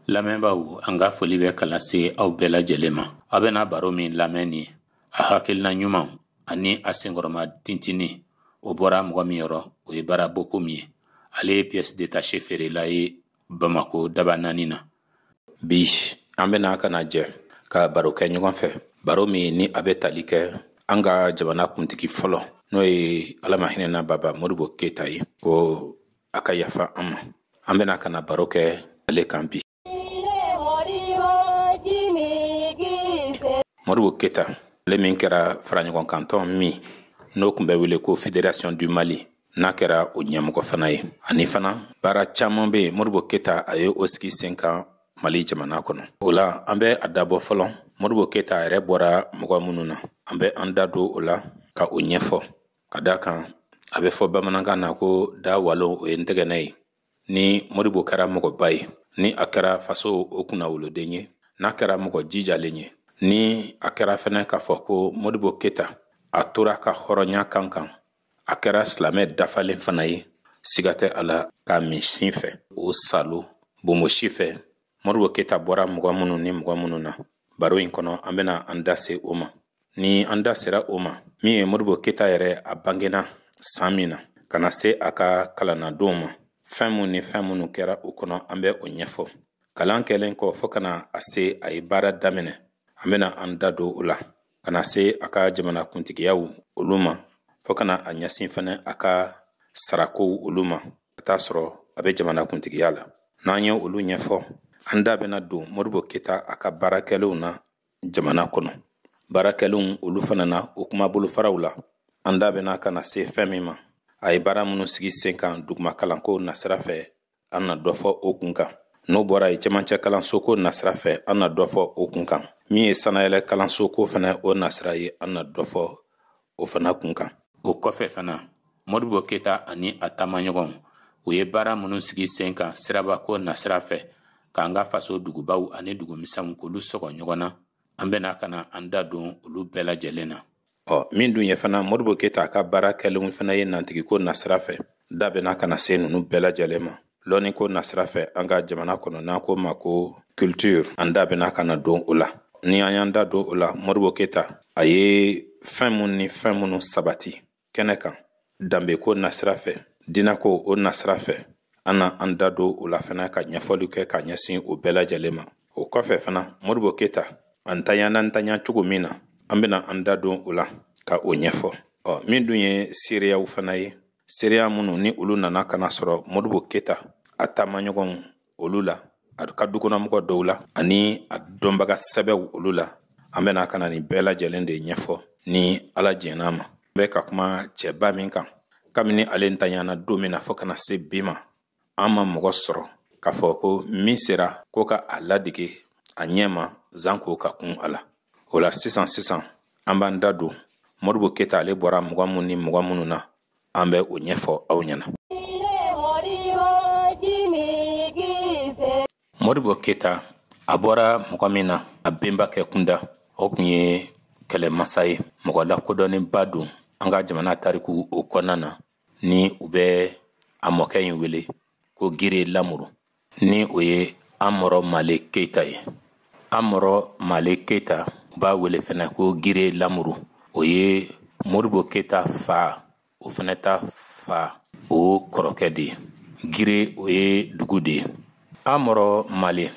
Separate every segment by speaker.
Speaker 1: lamɛnbaaw an ka foli bɛ ka lase aw bɛɛ lajɛlen ma. A bɛna baro min lamɛn ni a hakilina ɲuman ani a senkɔrɔma tintini o bɔra mɔgɔ min yɔrɔ o ye Bara Boko min ye. Ale ye pièce détachée feerela ye Bamako daba naani na. Bi an bɛna ka na jɛ ka baro kɛ ɲɔgɔn fɛ. Baro min ni a bɛ tali kɛ an ka jamana kuntigi fɔlɔ n'o ye Ala hinɛna Baba Modibo Keyita ye ko a ka yafa an ma. An bɛna ka na baro kɛ ale kan bi. Modibo Keyita ale min kɛra faraɲɔgɔn kantɔn min n'o kun bɛ wele ko Fédération du Mali n'a kɛra o ɲɛmɔgɔ fana ye. Ani fana baara caman bɛ Modibo Keyita a ye o sigi sen kan Mali jamana kɔnɔ. O la an bɛ a dabɔ fɔlɔ Modibo Keyita yɛrɛ bɔra mɔgɔ minnu na. An bɛ an da don o la ka o ɲɛfɔ. Ka da kan a bɛ fɔ bamanankan na ko da walo o ye n tɛgɛnɛ ye. Ni Modibo kɛra mɔgɔba ye, ni a kɛra faso o kunna woloden ye, n'a kɛra mɔgɔ jijalen ye, ni a kɛra fɛnɛ k'a fɔ ko Modibo Keyita a tora ka hɔrɔnya kan kan, a kɛra silamɛ dafalen fana ye, siga tɛ a la k'a min sin fɛ o salo bomosi fɛ. Modibo Keyita bɔra mɔgɔ minnu ni mɔgɔ minnu na. Baro in kɔnɔ an bɛna an da se o ma. Ni an da sera o ma, min ye Modibo Keyita yɛrɛ a bangena san min na ka na se a ka kalannadenw ma, fɛn mun ni fɛn minnu kɛra o kɔnɔ an bɛ o ɲɛfɔ. Kalan kɛlen kɔ fo kana a se a ye baara daminɛ, an bɛna an da don o la ka na se a ka jamana kuntigiyaw olu ma fo kana a ɲɛsin fɛnɛ a ka sarakow olu ma ka taa sɔrɔ a bɛ jamana kuntigiya la. N'an ye olu ɲɛfɔ, an da bɛna don Modibo Keyita a ka baarakɛlenw na jamana kɔnɔ. Baarakɛlenw olu fana na o kuma bolofaraw la, an da bɛna ka na se fɛn min ma. A ye baara minnu sigi sen kan duguma kalanko nasira fɛ, an na dɔ fɔ o kun kan. N'o bɔra ye cɛmancɛ kalansoko nasira fɛ, an na dɔ fɔ o kun kan. Min ye sanayɛlɛ kalansoko fana o nasira ye, an na dɔ fɔ o fana kun kan. O kɔfɛ fana Modibo Keyita ani a taamaɲɔgɔnw u ye baara minnu sigi sen kan sirabako nasira fɛ k'an ka faso dugubaw ani dugumisɛnw k'olu sɔgɔ ɲɔgɔn na. An bɛna ka na an da don olu bɛɛ lajɛlen na. Min dun ye fana Modibo Keyita a ka baara kɛlenw fana ye nantigiko nasira fɛ. Da bɛna ka na se ninnu bɛɛ lajɛlen ma. Lɔnni ko nasira fɛ an ka jamana kɔnɔ n'an ko ma ko culture, an da bɛna ka na don o la. Ni an y'an da don o la, Modibo Keyita a ye fɛn mun ni fɛn minnu sabati kɛnɛ kan, danbeko nasira fɛ, dinako o nasira fɛ, an na an da don o la fana ka ɲɛfɔli kɛ ka ɲɛsin o bɛɛ lajɛlen ma. O kɔfɛ fana Modibo Keyita an tanya cogo min na, an bɛna an da don o la ka o ɲɛfɔ. Min dun ye seereyaw fana ye, seereya minnu ni olu nana kana sɔrɔ Modibo Keyita a taamaɲɔgɔnw olu la, a ka dukɔnɔmɔgɔ dɔw la, ani a dɔnbaga sɛbɛw olu la. An bɛna ka na nin bɛɛ lajɛlen de ɲɛfɔ ni Ala jɛn'a ma. An bɛ ka kuma cɛba min kan, kabini ale ntanyana don min na fo kana se bi ma, an ma mɔgɔ sɔrɔ k'a fɔ ko min sera ko ka a ladege a ɲɛ ma zan ko ka kun a la. O la sisan an b'an da don Modibo Keyita ale bɔra mɔgɔ minnu ni mɔgɔ minnu na, an bɛ o ɲɛfɔ aw ɲɛna. Modibo Keyita a bɔra mɔgɔ min na, a benbakɛ kunda, o kun ye kɛlɛmasa ye, mɔgɔ lakodɔnnenba don an ka jamana tariku o kɔnɔna na, ni u bɛ a mɔkɛ in wele ko Gire Lamuru, ni o ye Amɔrɔ Male Keyita ye. Amɔrɔ Male Keyita u b'a wele fɛnɛ ko Gire Lamuru. O ye Modibo Keyita fa, o fɛnɛ ta fa o kɔrɔkɛ de ye. Gire o ye dugu de ye. Amɔrɔ Male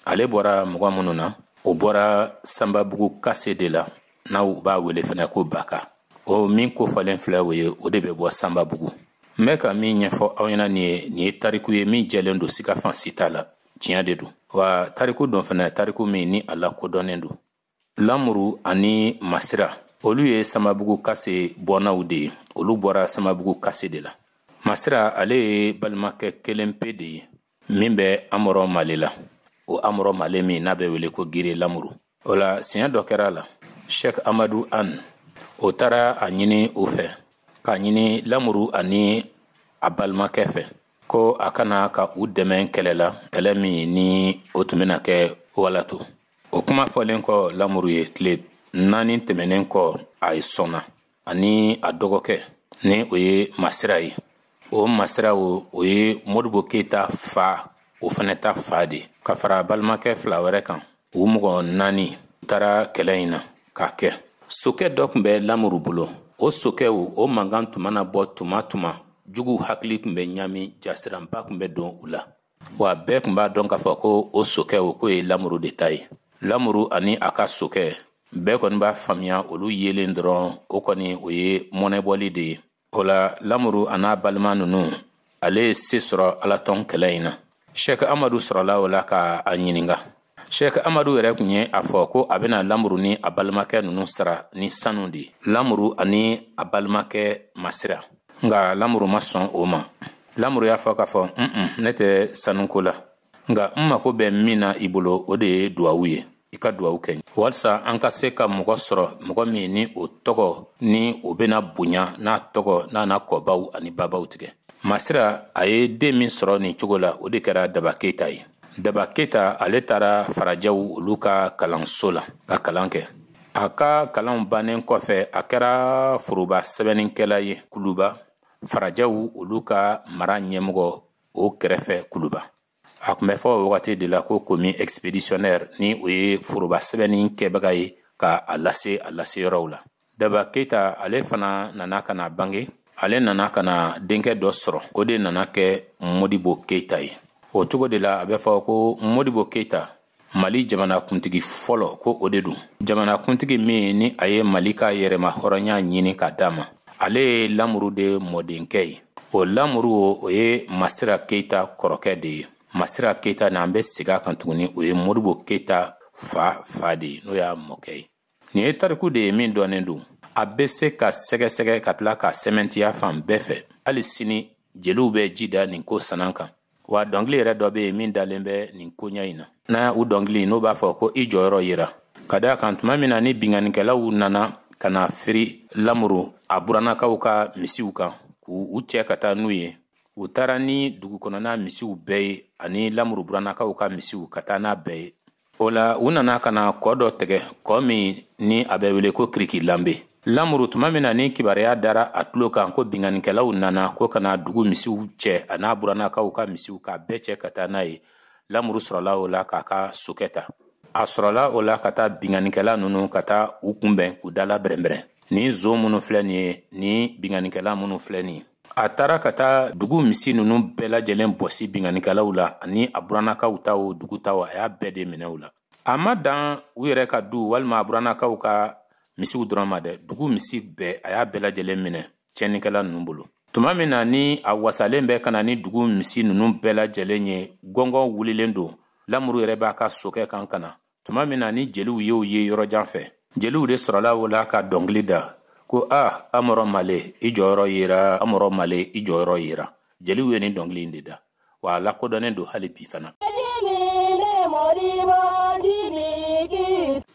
Speaker 1: ale bɔra mɔgɔ minnu na, o bɔra Sanbabugu kase de la, n'aw b'a wele fɛnɛ ko Baka. O min kofɔlen filɛ o ye, o de bɛ bɔ Sanbabugu. N bɛ ka min ɲɛfɔ aw ɲɛna nin ye tariku ye min jɛlen don siga fan si t'a la, tiɲɛ de don. Wa tariku don fɛnɛ tariku min ni a lakodɔnnen don. Lamuru ani Masira olu ye Sanbabugu kase bɔnaw de ye, olu bɔra Sanbabugu kase de la. Masira ale ye balimakɛ kelen pe de ye min bɛ Amɔrɔ Male la, o Amɔrɔ Male min n'a bɛ wele ko Gire Lamuru. O la siɲɛ dɔ kɛra la, Sheikh Amadu An o taara a ɲini o fɛ, k'a ɲini Lamuru ani a balimakɛ fɛ ko a kana ka u dɛmɛ kɛlɛ la, kɛlɛ min ni o tun bɛna kɛ walato. O kuma fɔlen kɔ Lamuru ye, tile 4 tɛmɛnen kɔ a ye sɔnna, ani a dɔgɔkɛ ni o ye Masira ye. O Masira o ye Modibo Keyita fa o fana ta fa de ka fara balimakɛ fila wɛrɛ kan u mɔgɔ 4 tara kɛlɛ in na k'a kɛ. Sokɛ dɔ tun bɛ Lamuru bolo. O sokɛw o mankan tun mana bɔ tuma jugu hakili tun bɛ ɲami, jasiranba tun bɛ don u la. Wa bɛɛ tun b'a dɔn k'a fɔ ko o sokɛw ko ye Lamuru de ta ye. Lamuru ani a ka sokɛ bɛɛ kɔni b'a faamuya olu yelen dɔrɔn o kɔni o ye mɔnɛbɔli de ye. O la Lamuru a n'a balima ninnu ale ye se sɔrɔ Alatɔn kɛlɛ in na. Sheikh Amadu sɔrɔla o la ka a ɲininga. Sheikh Amadu yɛrɛ tun ye a fɔ ko a bɛna Lamuru ni a balimakɛ ninnu sara ni sanu de. Lamuru ani a balimakɛ masira. Nga Lamuru ma sɔn o ma. Lamuru y'a fɔ k'a fɔ ne tɛ sanuko la. Nga n mako bɛ min na i bolo o de ye duwawu ye. I ka duwawu kɛ. Walasa an ka se ka mɔgɔ sɔrɔ mɔgɔ min ni o tɔgɔ ni o bɛna bonya n'a tɔgɔ n'a na kɔbaw ani babaw tigɛ. Masira a ye den min sɔrɔ nin cogo la o de kɛra Daba Keyita ye. Daba Keyita ale taara Farajaw olu ka kalanso la ka kalan kɛ. A ka kalan bannen kɔfɛ a kɛra foroba sɛbɛnnikɛla ye Kuluba. Farajaw olu ka mara ɲɛmɔgɔ o kɛrɛfɛ Kuluba. A tun bɛ fɔ wagati de la ko komi expeditionnaire ni o ye foroba sɛbɛnni kɛbaga ye ka a lase yɔrɔw la. Daba Keyita ale fana nana kana bange. Ale nana kana denkɛ dɔ sɔrɔ. O de nana kɛ Modibo Keyita ye. O cogo de la a bɛ fɔ ko Modibo Keyita Mali jamana kuntigi fɔlɔ ko o de don. Jamana kuntigi min ni a ye Mali ka yɛrɛma hɔrɔnya ɲini ka d'a ma. Ale ye Lamuru de mɔdenkɛ ye. O Lamuru o ye Masira Keyita kɔrɔkɛ de ye. Masira Keyita n'an bɛ segin a kan tuguni o ye Modibo Keyita fa de ye n'o y'a mɔkɛ ye. Nin ye tariku de ye min dɔnnen don. A bɛ se ka sɛgɛsɛgɛ ka tila ka sɛmɛntiya fan bɛɛ fɛ. Hali sini jeliw bɛ ji da nin ko sanan kan. Wa dɔnkili yɛrɛ dɔ bɛ yen min dalen bɛ nin koɲa in na. N'a u dɔnkili n'o b'a fɔ ko i jɔyɔrɔ yira. Ka d'a kan tuma min na ni binganikɛlaw nana ka na firi Lamuru a burannakaw ka misiw kan k'u cɛ ka taa n'u ye. U taara ni dugukɔnɔna misiw bɛɛ ye ani Lamuru burannakaw ka misiw ka taa n'a bɛɛ ye. O la u nana ka na kɔ dɔ tigɛ, kɔ min ni a bɛ wele ko Kirikilanbe. Lamuru tuma min na ni kibaruya dara a tulo kan ko binganikɛlaw nana ko kana dugu misiw cɛ a n'a burannakaw ka misiw k'a bɛɛ cɛ ka taa n'a ye. Lamuru sɔrɔla o la k'a ka sokɛ ta. A sɔrɔla o la ka taa binganikɛla ninnu ka taa u kunbɛn k'u dala bɛrɛnbɛrɛn. Ni zon minnu filɛ nin ye ni binganikɛla minnu filɛ nin ye. A taara ka taa dugu misi ninnu bɛɛ lajɛlen bɔsi binganikɛlaw la ani a burannakaw ta o dugu ta o a y'a bɛɛ de minɛ u la. A ma dan u yɛrɛ ka du walima a burannakaw ka misiw dɔrɔn ma dɛ. Dugu misi bɛɛ a y'a bɛɛ lajɛlen minɛ cɛnnikɛla ninnu bolo. Tuma min na ni a wasalen bɛ ka na ni dugu misi ninnu bɛɛ lajɛlen ye gɔngɔn wulilen don. Lamuru yɛrɛ b'a ka sokɛ kan ka na. Tuma min na ni jeliw y'o ye yɔrɔjan fɛ. Jeliw de sɔrɔla o la ka dɔnkili da ko Amɔrɔ Male i jɔyɔrɔ yera, Amɔrɔ Male i jɔyɔrɔ yera. Jeliw ye ni dɔnkili in de da. Wa a lakodɔnnen don hali bi fana.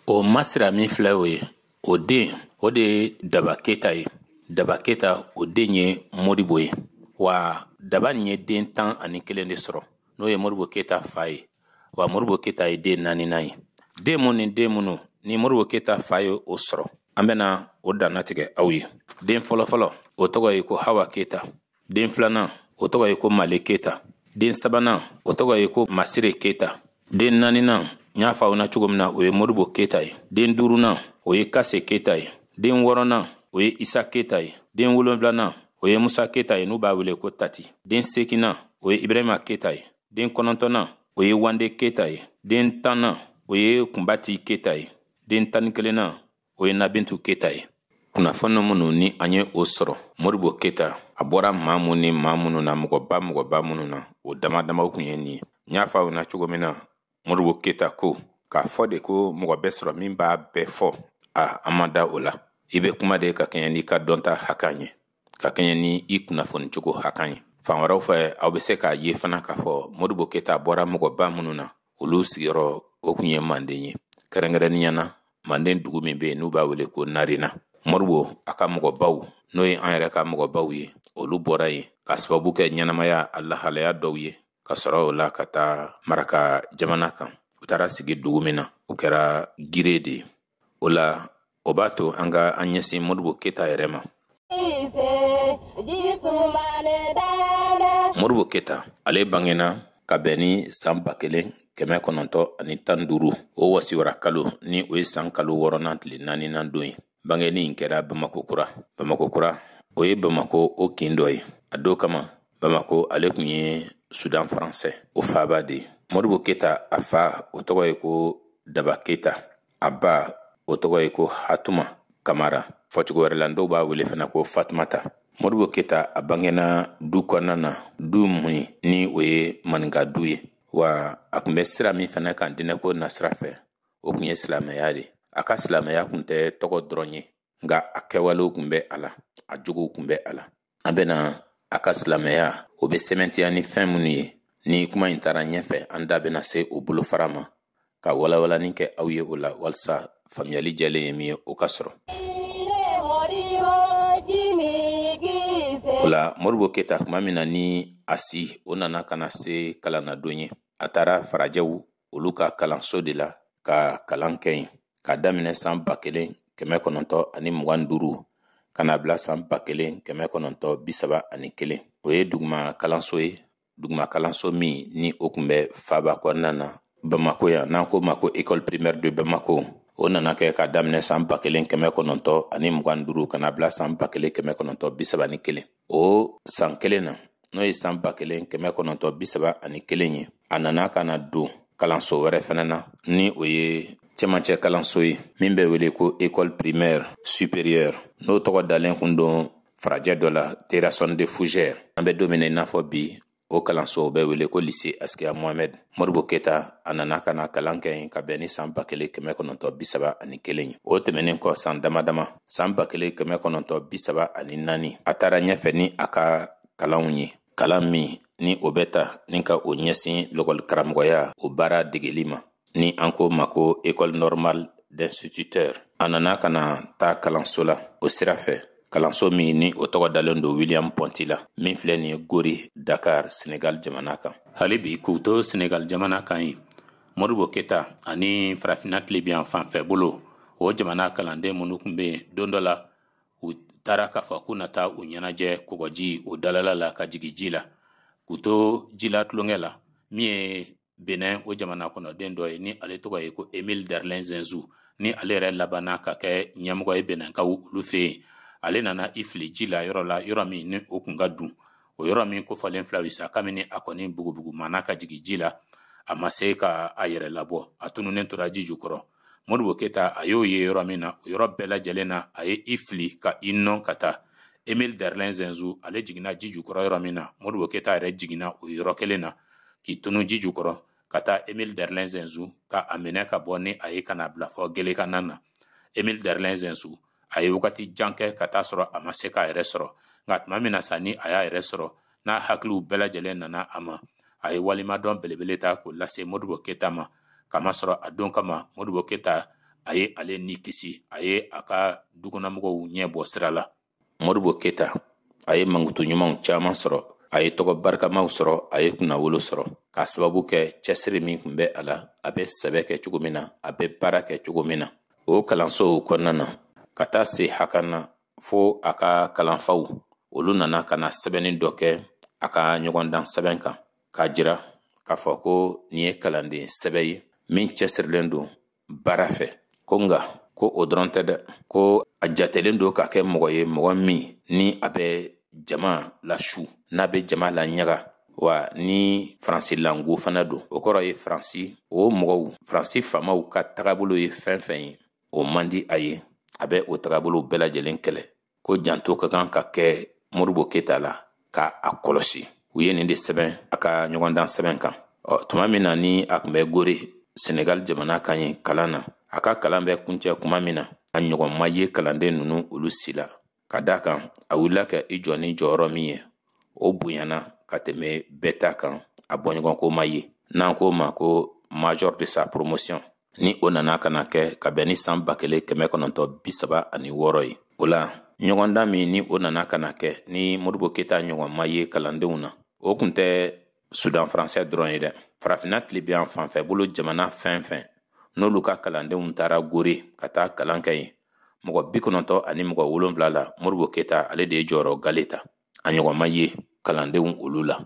Speaker 1: O Masira min filɛ o ye o den o de ye Daba Keyita ye. Daba Keyita o den ye Modibo ye. Wa Daba nin ye den 11 de sɔrɔ n'o ye Modibo Keyita fa ye. Wa Modibo Keyita ye den 4nan ye. Den minnu ni Modibo Keyita fa ye o sɔrɔ an bɛna o dannatigɛ aw ye. Den fɔlɔfɔlɔ o tɔgɔ ye ko Hawa Keyita. Den filanan o tɔgɔ ye ko Male Keyita. Den sabanan o tɔgɔ ye ko Masire Keyita. Den 4nan n y'a fɔ aw na cogo min na o ye Modibo Keyita ye. Den 5nan o ye Kase Keyita ye. Den 6nan o ye Isa Keyita ye. Den 7nan o ye Musa Keyita ye n'u b'a wele ko Tati. Den 8nan o ye Ibrahima Keyita ye. Den 9nan o ye Wande Keyita ye. Den 10nan o ye Kunbati Keyita ye. Den 11nan o ye Nabintu Keyita ye. Kunnafoni minnu ni an ye o sɔrɔ Modibo Keyita a bɔra maa minnu na mɔgɔba minnu na o damadamaw kun ye nin ye. N y'a fɔ aw na cogo min na Modibo Keyita ko k'a fɔ de ko mɔgɔ bɛ sɔrɔ min b'a bɛɛ fɔ an ma da o la. I bɛ kuma de ka kɛɲɛ n'i ka dɔnta hakan ye, ka kɛɲɛ ni i kunnafoni cogo hakan ye. Fan wɛrɛw fɛ aw bɛ se k'a ye fana k'a fɔ Modibo Keyita bɔra mɔgɔba minnu na olu sigiyɔrɔ o kun ye Manden ye. Kɛrɛnkɛrɛnnenya na Manden dugu min bɛ yen n'u b'a wele ko Narena. Modibo a ka mɔgɔbaw n'o ye an yɛrɛ ka mɔgɔbaw ye olu bɔra yen ka sababu kɛ ɲɛnamaya a lahalaya dɔw ye ka sɔrɔ o la ka taa Maraka jamana kan. U taara sigi dugu min na o kɛra Gire de ye. O la o b'a to an ka an ɲɛsin Modibo Keyita yɛrɛ ma. Modibo Keyita ale bangena ka bɛn ni san 1915 o wasiwara kalo ni o ye san kalo 6nan tile 4nan don ye. Bangeni in kɛra Bamako kura. Bamako kura o ye Bamako o kin dɔ ye. A don kama Bamako ale kun ye Sudan faransɛ o faaba de ye. Modibo Keyita a fa o tɔgɔ ye ko Daba Keyita, a ba o tɔgɔ ye ko Hatuma Kamara, fɔcogo wɛrɛ la dɔw b'a wele fana ko Fatumata. Modibo Keyita a bangena du kɔnɔna na, du mun ni o ye maninka du ye, wa a kun bɛ sira min fana kan dinɛko nasira fɛ o kun ye silamɛya de. A ka silamɛya kun tɛ tɔgɔ dɔrɔn ye, nka a kɛwalew kun bɛ a la, a jogow kun bɛ a la. An bɛna a ka silamɛya o bɛ sɛmɛntiya ni fɛn minnu ye. Ni kuma in taara ɲɛfɛ an da bɛna se o bolofara ma ka walawalani kɛ aw ye o la walasa faamuyali jɛlen ye min ye o ka sɔrɔ. O la Modibo Keyita kuma min na ni a si o nana kana se kalanadon ye. A taara farajɛw olu ka kalanso de la ka kalan kɛ yen k'a daminɛ san 1925 kana bila san 1931. O ye duguma kalanso ye, duguma kalanso min ni o kun bɛ faaba kɔnɔna na Bamako yan, n'an ko ma ko école primaire de Bamako. O nana kɛ ka daminɛ san 1925 kana bila san 1931. O san kelen na n'o ye san 1931 ye, a nana kana don kalanso wɛrɛ fana na ni o ye cɛmancɛ kalanso ye min bɛ wele ko école primaire supérieure, n'o tɔgɔ dalen kun don farajɛ dɔ la Terrasson de Fougère. An bɛ don min na i n'a fɔ bi o kalanso bɛ wele ko lycée Askia Mohamed. Modibo Keyita a nana kana kalan kɛ yen ka bɛn ni san 1931 ye. O tɛmɛnen kɔ san damadama, san 1934 a taara ɲɛfɛ ni a ka kalanw ye, kalan min ni o bɛ ta ni ka o ɲɛsin lɔgɔli karamɔgɔya o baara degeli ma ni an ko ma ko école normale d'instituteur. A nana kana taa kalanso la o sira fɛ, kalanso min ni o tɔgɔ dalen don William Ponty la min filɛ nin ye Gori, Dakar, Senegal jamana kan. Hali bi k'u to Senegal jamana kan ye, Modibo Keyita ani farafinna tilebiyan fanfɛ bolo o jamana kalanden minnu kun bɛ yen don dɔ la u taara k'a fɔ k'u na taa u ɲɛnajɛ kɔgɔji o dalala la ka jigin ji la, k'u to ji la tulonkɛ la min ye Benin o jamana kɔnɔden dɔ ye ni ale tɔgɔ ye ko Emile Darlin Zenzu, ni ale yɛrɛ labanna ka kɛ ɲɛmɔgɔ ye Beninkaw olu fɛ yen. Ale nana i fili ji la yɔrɔ min ni o kun ka dun, o yɔrɔ min kofɔlen fila wisa kabini a kɔni bugubugu mana ka jigin ji la, a ma se ka a yɛrɛ labɔ, a tununen tora ji jukɔrɔ. Modibo Keyita a y'o ye yɔrɔ min na, o yɔrɔ bɛɛ lajɛlen na a ye i fili ka i nɔn ka taa. Emile Darlin Zenzu ale jiginna ji jukɔrɔ yɔrɔ min na, Modibo Keyita yɛrɛ jiginna o yɔrɔ kelen na k'i tunu ji jukɔrɔ ka taa Emile Darlin Zenzu ka a minɛ ka bɔ ni a ye kana bila fɔ Gelekanan na. Emile Darlin Zenzu a ye wagati jan kɛ ka taa sɔrɔ a ma se k'a yɛrɛ sɔrɔ, nka tuma min na sa ni a y'a yɛrɛ sɔrɔ n'a hakiliw bɛɛ lajɛlen nana a ma, a ye walimadɔn belebele ta k'o lase Modibo Keyita ma. Kama sɔrɔ a don kama Modibo Keyita a ye ale ni kisi, a ye a ka dukɔnɔmɔgɔw ɲɛ bɔ sira la. Modibo Keyita a ye mankutu ɲumanw caman sɔrɔ, a ye tɔgɔ barikamaw sɔrɔ, a ye kunnawolo sɔrɔ k'a sababu kɛ cɛsiri min kun bɛ a la, a bɛ sɛbɛ kɛ cogo min na, a bɛ baara kɛ cogo min na. O kalansow kɔnɔna na ka taa se hakana fo a ka kalanfaw olu nana kana sɛbɛnni dɔ kɛ a ka ɲɔgɔndan sɛbɛn kan k'a jira k'a fɔ ko nin ye kalanden sɛbɛn ye min cɛsirilen don baara fɛ, ko nka ko o dɔrɔn tɛ dɛ, ko a jatelen don ka kɛ mɔgɔ ye mɔgɔ min ni a bɛ jama la su, n'a bɛ jama la ɲaga, wa ni Faransi lango fana don. O kɔrɔ ye Faransi o mɔgɔw, Faransi faamaw ka tagabolo ye fɛn fɛn ye o man di a ye, a bɛ o tagabolo bɛɛ lajɛlen kɛlɛ, ko janto ka kan ka kɛ Modibo Keyita la ka a kɔlɔsi. U ye nin de sɛbɛn a ka ɲɔgɔndan sɛbɛn kan. Tuma min na ni a kun bɛ Gori, Senegal jamana kan ye kalan na, a ka kalan bɛ kuncɛ kuma min na, a ɲɔgɔn ma ye kalanden ninnu olu si la. Ka da kan a wulila ka i jɔ ni jɔyɔrɔ min ye, o bonyana ka tɛmɛ bɛɛ ta kan a bɔɲɔgɔnko ma ye, n'an ko ma ko major de sa promotion, ni o nana kana kɛ ka bɛn ni san 1936 ye. O la ɲɔgɔndan min ni o nana kana kɛ ni Modibo Keyita ɲɔgɔn ma ye kalandenw na, o kun tɛ Sudan faransɛ dɔrɔn ye dɛ. Farafinna tilebiyan fanfɛ bolo jamana fɛn fɛn n'olu ka kalandenw taara Gori ka taa kalan kɛ yen, mɔgɔ 97 la Modibo Keyita ale de ye jɔyɔrɔ gale ta, a ɲɔgɔn ma ye kalandenw olu la.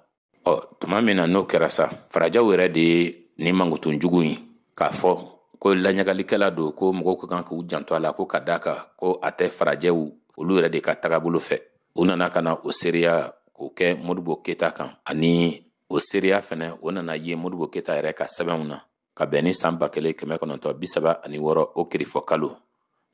Speaker 1: tuma min na n'o kɛra sa farajaw yɛrɛ de ye ni mangutun jugu in k'a fɔ ko laɲagalikɛla don ko mɔgɔw ka kan k'u janto a la ko ka d'a kan ko a tɛ farajɛw olu yɛrɛ de ka tagabolo fɛ u nana ka na o seereya k'o kɛ Modibo Keyita kan ani o seereya fɛnɛ o nana ye Modibo Keyita yɛrɛ ka sɛbɛnw na ka bɛn ni san 1936 o kirifɔ kalo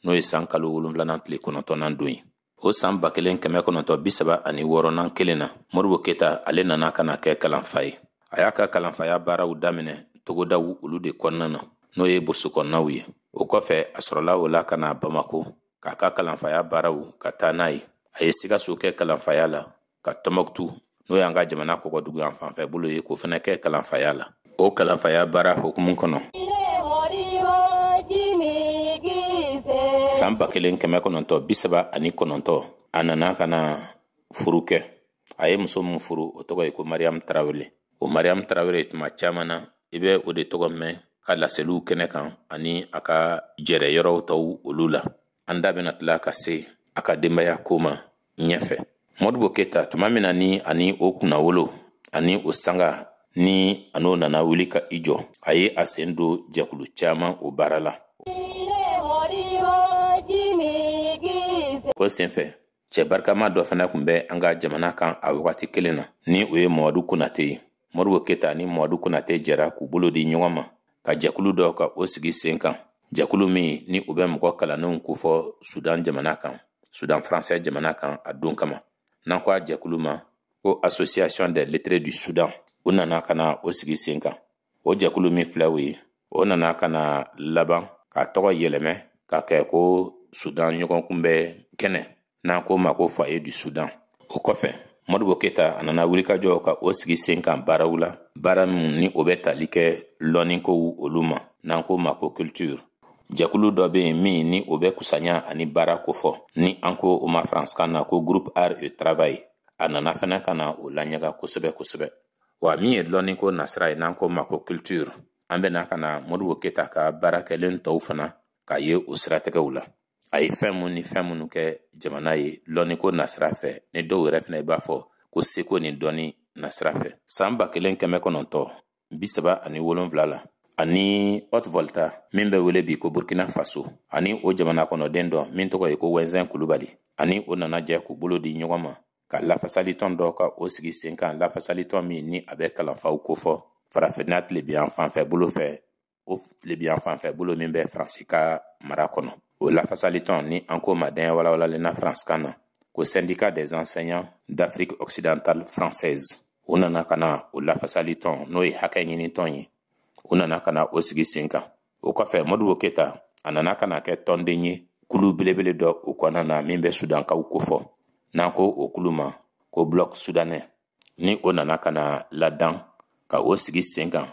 Speaker 1: n'o ye san kalo 7 tile 9 don ye o san 1936 kelen na Modibo Keyita ale nana ka na kɛ kalanfa ye a y'a ka kalanfaya baaraw daminɛ togodaw olu de kɔnɔna na n'o ye burusi kɔnɔnaw ye o kɔfɛ a sɔrɔla o la ka na Bamako k'a ka kalanfaya baaraw ka taa n'a ye a ye Sikaso kɛ kalanfaya la ka Tɔnbɔkutu n'o y'an ka jamana kɔgɔdugu yan fanfɛ bolo ye k'o fɛnɛ kɛ kalanfaya la o kalanfaya baara hukumu kɔnɔ san 1939 a nana ka na furu kɛ a ye muso min furu o tɔgɔ ye ko Mariam Tarawele o Mariam Tarawele tuma caman na i bɛ o de tɔgɔ mɛn ka laseliw kɛnɛ kan ani a ka jɛrɛ yɔrɔw tɔw olu la an da bɛna tila ka se a ka denbaya ko ma ɲɛfɛ Modibo Keyita tuma min na ni ani o kunnawolo ani o sanga ni an'o nana wuli ka i jɔ a ye a sen don jɛkulu caman o baara la o senfɛ cɛ barikama dɔ fana tun bɛ an ka jamana kan a wagati kelen na ni o ye Mamadu Konate ye Modibo Keyita ni Mamadu Konate jɛra k'u bolo di ɲɔgɔn ma ka jɛkulu dɔ ka o sigi sen kan jɛkulu min ni o bɛ mɔgɔ kalannenw kofɔ Sudan jamana kan Sudan français jamana kan a don kama n'an ko a jɛkulu ma ko Association des lettrés du Soudan o nana ka na o sigi sen kan o jɛkulu min filɛ o ye o nana ka na laban k'a tɔgɔ yɛlɛmɛ ka kɛ ko Sudan ɲɔgɔn kunbɛ kɛnɛ n'an ko ma ko foyer du Soudan o kɔfɛ Modibo Keyita a nana wulikajɔ ka o sigi sen kan baaraw la baara min ni o bɛ tali kɛ lɔnnikow olu ma n'an ko ma ko culture jɛkulu dɔ bɛ yen min ni o bɛ kusanya ani baara kofɔ ni an ko o ma faransikan na ko groupe art et travail a nana fana ka na o laɲaga kosɛbɛ kosɛbɛ wa min ye lɔnniko nasira ye n'an ko ma ko culture an bɛna ka na Modibo Keyita ka baarakɛlen tɔw fana k'a ye o siratigɛw la a ye fɛn mun ni fɛn minnu kɛ jamana ye lɔnniko nasira fɛ ni dɔw yɛrɛ fana i b'a fɔ ko seko ni dɔnni nasira fɛ san 1937 la ani Haute-Volta min bɛ wele bi ko Burkina Faso ani o jamana kɔnɔden dɔ min tɔgɔ ye ko Wɛnzɛn Kulubali ani o nana jɛ k'u bolo di ɲɔgɔn ma ka lafasalitɔn dɔ ka o sigi sen kan lafasalitɔn min ni a bɛ kalanfaw kofɔ farafinna tilebiyan fanfɛ bolo fɛ o tilebiyan fanfɛ bolo min bɛ Faransi ka mara kɔnɔ o lafasalitɔn ni an ko ma dɛɲɛ walawalalen na Faransikan na ko syndicat des enseignants d'Afrique occidentale française o nana ka na o lafasalitɔn n'o ye hakɛ ɲinitɔn ye o nana ka na o sigi sen kan o kɔfɛ Modibo Keyita a nana ka na kɛ tɔnden ye kulu belebele dɔ o kɔnɔna na min bɛ Sudankaw kofɔ n'an ko o kulu ma ko bloc soudanais ni o nana ka na ladan ka o sigi sen kan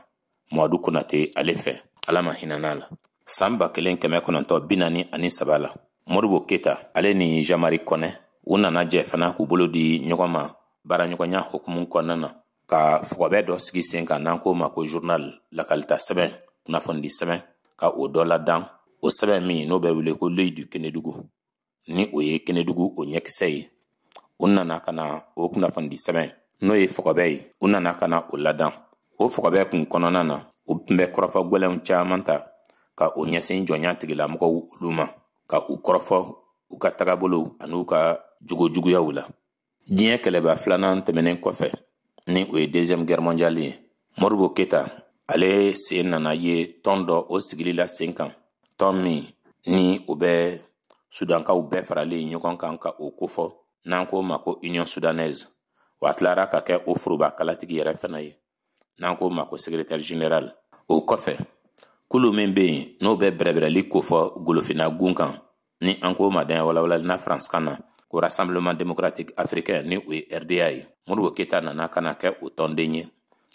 Speaker 1: Mamadu Konate ale fɛ ala ma hinɛ la san 1943 la Modibo Keyita ale ni Jean-Marie Kɔnɛ u nana jɛ fana k'u bolo di ɲɔgɔn ma baaraɲɔgɔnya hukumu kɔnɔna na ka fɔgɔbɛ dɔ sigi sen kan n'an ko ma ko journal lakalita sɛbɛn kunnafoni sɛbɛn ka o dɔ ladan o sɛbɛn min n'o bɛ wele ko l'œil du Kenedugu ni o ye Kenedugu o ɲɛkisɛ ye u nana ka na o kunnafoni sɛbɛn n'o ye fɔgɔbɛ ye u nana ka na o ladan o fɔgɔbɛ kun kɔnɔna na u tun bɛ kɔrɔfɔ gwɛlɛnw caman ta ka o ɲɛsin jɔnya tigilamɔgɔw olu ma ka u kɔrɔfɔ u ka tagabolow ani u ka jogojuguyaw la diɲɛ kɛlɛba filanan tɛmɛnen kɔfɛ ni o ye deuxième guerre mondiale ye Modibo Keyita ale sen nana ye tɔn dɔ o sigili la sen kan tɔn min ni o bɛ Sudankaw bɛɛ faralen ɲɔgɔn kan ka o kofɔ n'an ko ma ko Union Soudanaise wa tilara ka kɛ o foroba kalatigi yɛrɛ fana ye n'an ko ma ko secrétaire général o kɔfɛ kulu min bɛ yen n'o bɛ bɛrɛbɛrɛli kofɔ golofina gun kan ni an ko ma dɛɲɛ walawalali na faransikan na ko Rassemblement démocratique africain ni o ye RDA ye Modibo Keyita nana ka na kɛ o tɔnden ye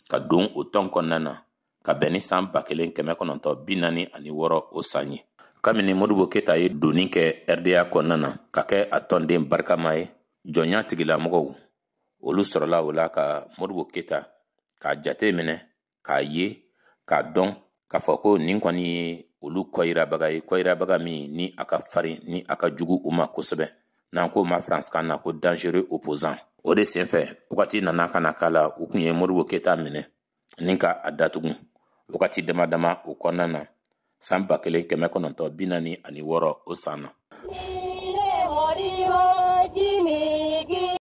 Speaker 1: ka don o tɔn kɔnɔna na ka bɛn ni san 1946 o san ye kabini Modibo Keyita ye donni kɛ RDA kɔnɔna na ka kɛ a tɔnden barikama ye jɔnya tigilamɔgɔw olu sɔrɔla o la ka Modibo Keyita k'a jate minɛ k'a ye k'a dɔn k'a fɔ ko nin kɔni ye olu kɔyirabaga ye kɔyirabaga min ni a ka farin ni a ka jugu u ma kosɛbɛ n'an ko ma faransikan na ko dangereux opposant. O de senfɛ wagati nana ka na k'a la u kun ye Modibo Keyita minɛ ni ka a datugu wagati dama dama o kɔnɔna na san 1946 o san na.